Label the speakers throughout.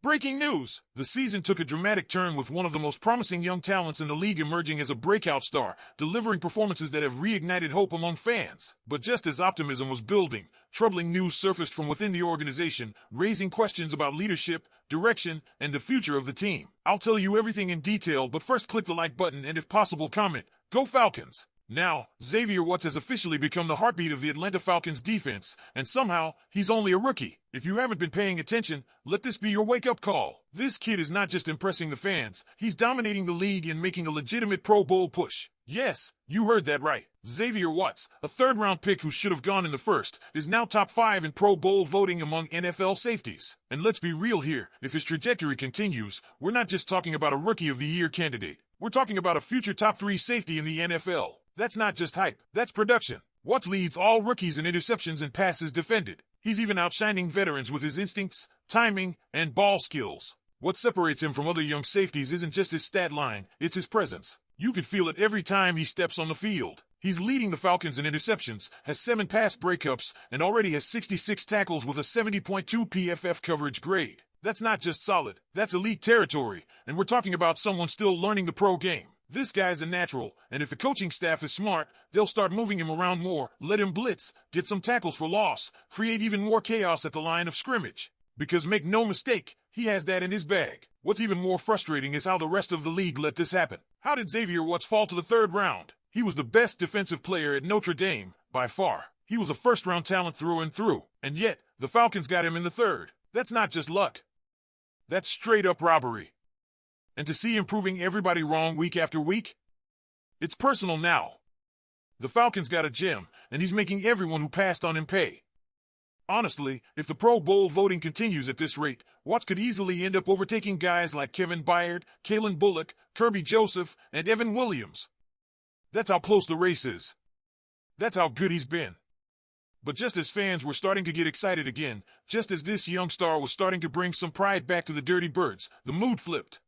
Speaker 1: Breaking news! The season took a dramatic turn with one of the most promising young talents in the league emerging as a breakout star, delivering performances that have reignited hope among fans. But just as optimism was building, troubling news surfaced from within the organization, raising questions about leadership, direction, and the future of the team. I'll tell you everything in detail, but first click the like button and if possible comment, "Go Falcons!" Now, Xavier Watts has officially become the heartbeat of the Atlanta Falcons defense, and somehow, he's only a rookie. If you haven't been paying attention, let this be your wake-up call. This kid is not just impressing the fans, he's dominating the league and making a legitimate Pro Bowl push. Yes, you heard that right. Xavier Watts, a third-round pick who should have gone in the first, is now top 5 in Pro Bowl voting among NFL safeties. And let's be real here, if his trajectory continues, we're not just talking about a Rookie of the Year candidate. We're talking about a future top 3 safety in the NFL. That's not just hype, that's production. Watts leads all rookies in interceptions and passes defended. He's even outshining veterans with his instincts, timing, and ball skills. What separates him from other young safeties isn't just his stat line, it's his presence. You can feel it every time he steps on the field. He's leading the Falcons in interceptions, has 7 pass breakups, and already has 66 tackles with a 70.2 PFF coverage grade. That's not just solid, that's elite territory, and we're talking about someone still learning the pro game. This guy's a natural, and if the coaching staff is smart, they'll start moving him around more, let him blitz, get some tackles for loss, create even more chaos at the line of scrimmage. Because make no mistake, he has that in his bag. What's even more frustrating is how the rest of the league let this happen. How did Xavier Watts fall to the 3rd round? He was the best defensive player at Notre Dame, by far. He was a first-round talent through and through, and yet, the Falcons got him in the 3rd. That's not just luck. That's straight-up robbery. And to see him proving everybody wrong week after week? It's personal now. The Falcons got a gem, and he's making everyone who passed on him pay. Honestly, if the Pro Bowl voting continues at this rate, Watts could easily end up overtaking guys like Kevin Byard, Kalen Bullock, Kirby Joseph, and Evan Williams. That's how close the race is. That's how good he's been. But just as fans were starting to get excited again, just as this young star was starting to bring some pride back to the Dirty Birds, the mood flipped.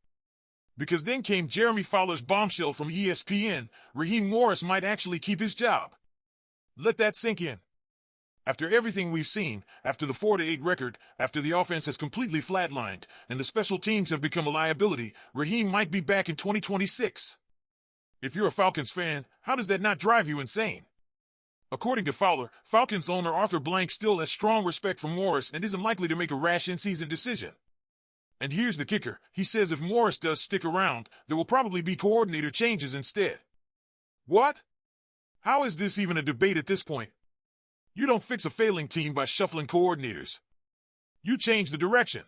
Speaker 1: Because then came Jeremy Fowler's bombshell from ESPN, Raheem Morris might actually keep his job. Let that sink in. After everything we've seen, after the 4-8 record, after the offense has completely flatlined, and the special teams have become a liability, Raheem might be back in 2026. If you're a Falcons fan, how does that not drive you insane? According to Fowler, Falcons owner Arthur Blank still has strong respect for Morris and isn't likely to make a rash in-season decision. And here's the kicker, he says if Morris does stick around, there will probably be coordinator changes instead. What? How is this even a debate at this point? You don't fix a failing team by shuffling coordinators. You change the direction.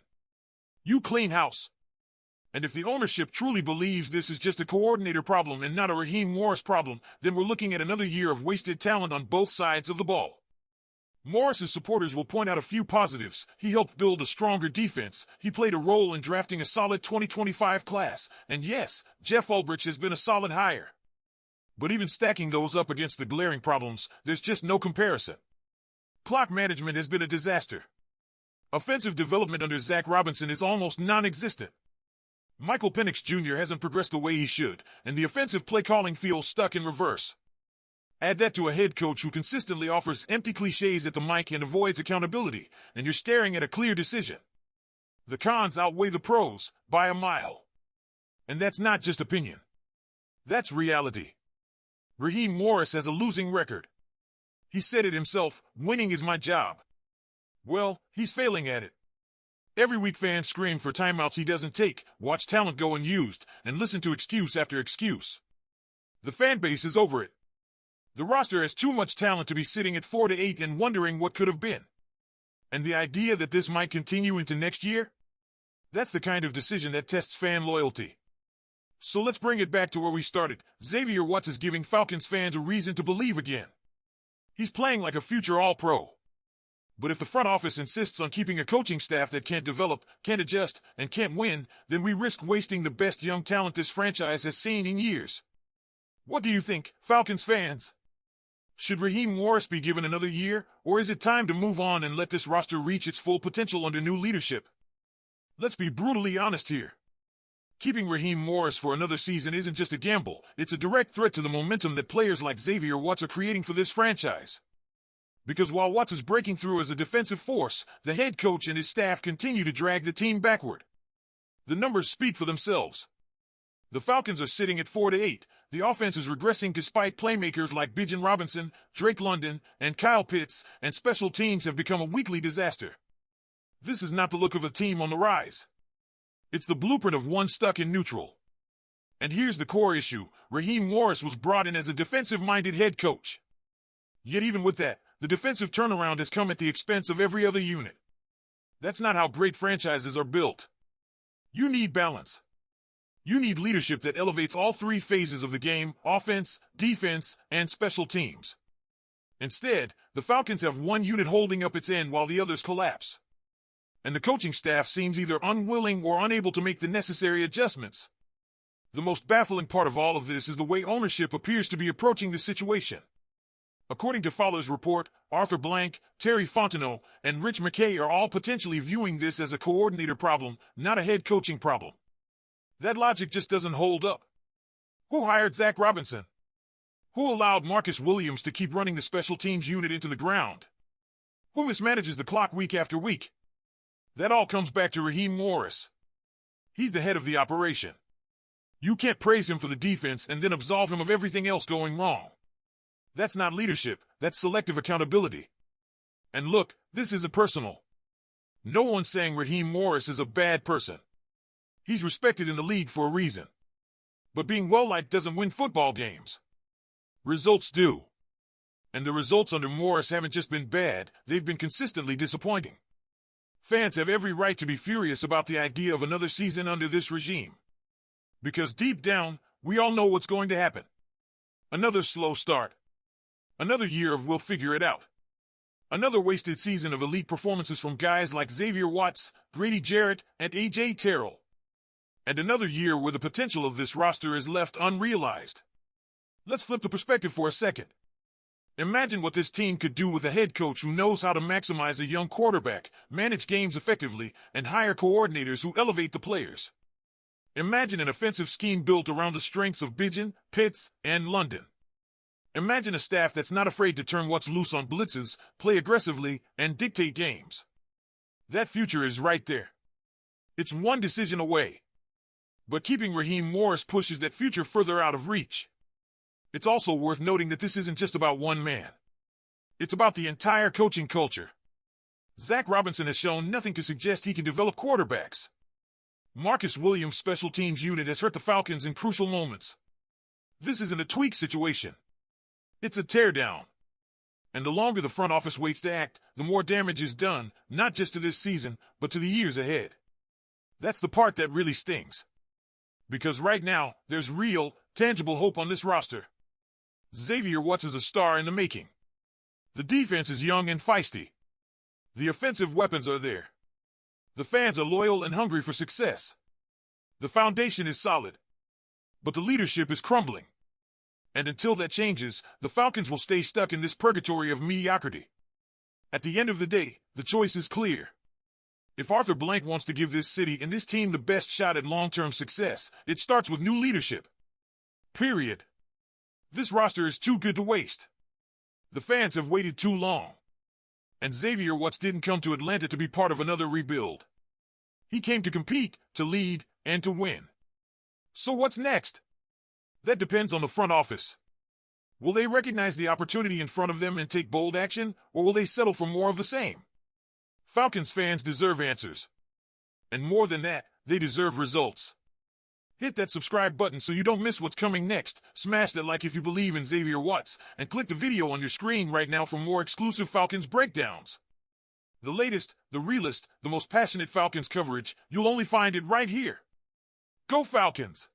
Speaker 1: You clean house. And if the ownership truly believes this is just a coordinator problem and not a Raheem Morris problem, then we're looking at another year of wasted talent on both sides of the ball. Morris's supporters will point out a few positives. He helped build a stronger defense. He played a role in drafting a solid 2025 class. And yes, Jeff Ulbrich has been a solid hire. But even stacking those up against the glaring problems, there's just no comparison. Clock management has been a disaster. Offensive development under Zach Robinson is almost non-existent. Michael Penix Jr. hasn't progressed the way he should, and the offensive play calling feels stuck in reverse. Add that to a head coach who consistently offers empty cliches at the mic and avoids accountability, and you're staring at a clear decision. The cons outweigh the pros by a mile. And that's not just opinion. That's reality. Raheem Morris has a losing record. He said it himself, winning is my job. Well, he's failing at it. Every week fans scream for timeouts he doesn't take, watch talent go unused, and listen to excuse after excuse. The fan base is over it. The roster has too much talent to be sitting at 4-8 and wondering what could have been. And the idea that this might continue into next year? That's the kind of decision that tests fan loyalty. So let's bring it back to where we started. Xavier Watts is giving Falcons fans a reason to believe again. He's playing like a future All-Pro. But if the front office insists on keeping a coaching staff that can't develop, can't adjust, and can't win, then we risk wasting the best young talent this franchise has seen in years. What do you think, Falcons fans? Should Raheem Morris be given another year, or is it time to move on and let this roster reach its full potential under new leadership? Let's be brutally honest here. Keeping Raheem Morris for another season isn't just a gamble, it's a direct threat to the momentum that players like Xavier Watts are creating for this franchise. Because while Watts is breaking through as a defensive force, the head coach and his staff continue to drag the team backward. The numbers speak for themselves. The Falcons are sitting at 4-8. The offense is regressing despite playmakers like Bijan Robinson, Drake London, and Kyle Pitts, and special teams have become a weekly disaster. This is not the look of a team on the rise. It's the blueprint of one stuck in neutral. And here's the core issue. Raheem Morris was brought in as a defensive-minded head coach. Yet even with that, the defensive turnaround has come at the expense of every other unit. That's not how great franchises are built. You need balance. You need leadership that elevates all three phases of the game: offense, defense, and special teams. Instead, the Falcons have one unit holding up its end while the others collapse. And the coaching staff seems either unwilling or unable to make the necessary adjustments. The most baffling part of all of this is the way ownership appears to be approaching the situation. According to Fowler's report, Arthur Blank, Terry Fontenot, and Rich McKay are all potentially viewing this as a coordinator problem, not a head coaching problem. That logic just doesn't hold up. Who hired Zach Robinson? Who allowed Marcus Williams to keep running the special teams unit into the ground? Who mismanages the clock week after week? That all comes back to Raheem Morris. He's the head of the operation. You can't praise him for the defense and then absolve him of everything else going wrong. That's not leadership, that's selective accountability. And look, this isn't personal. No one's saying Raheem Morris is a bad person. He's respected in the league for a reason. But being well-liked doesn't win football games. Results do. And the results under Morris haven't just been bad, they've been consistently disappointing. Fans have every right to be furious about the idea of another season under this regime. Because deep down, we all know what's going to happen. Another slow start. Another year of we'll figure it out. Another wasted season of elite performances from guys like Xavier Watts, Grady Jarrett, and A.J. Terrell. And another year where the potential of this roster is left unrealized. Let's flip the perspective for a second. Imagine what this team could do with a head coach who knows how to maximize a young quarterback, manage games effectively, and hire coordinators who elevate the players. Imagine an offensive scheme built around the strengths of Bijan, Pitts, and London. Imagine a staff that's not afraid to turn what's loose on blitzes, play aggressively, and dictate games. That future is right there. It's one decision away. But keeping Raheem Morris pushes that future further out of reach. It's also worth noting that this isn't just about one man. It's about the entire coaching culture. Zach Robinson has shown nothing to suggest he can develop quarterbacks. Marcus Williams' special teams unit has hurt the Falcons in crucial moments. This isn't a tweak situation. It's a teardown. And the longer the front office waits to act, the more damage is done, not just to this season, but to the years ahead. That's the part that really stings. Because right now, there's real, tangible hope on this roster. Xavier Watts is a star in the making. The defense is young and feisty. The offensive weapons are there. The fans are loyal and hungry for success. The foundation is solid. But the leadership is crumbling. And until that changes, the Falcons will stay stuck in this purgatory of mediocrity. At the end of the day, the choice is clear. If Arthur Blank wants to give this city and this team the best shot at long-term success, it starts with new leadership. Period. This roster is too good to waste. The fans have waited too long. And Xavier Watts didn't come to Atlanta to be part of another rebuild. He came to compete, to lead, and to win. So what's next? That depends on the front office. Will they recognize the opportunity in front of them and take bold action, or will they settle for more of the same? Falcons fans deserve answers. And more than that, they deserve results. Hit that subscribe button so you don't miss what's coming next, smash that like if you believe in Xavier Watts, and click the video on your screen right now for more exclusive Falcons breakdowns. The latest, the realest, the most passionate Falcons coverage, you'll only find it right here. Go Falcons!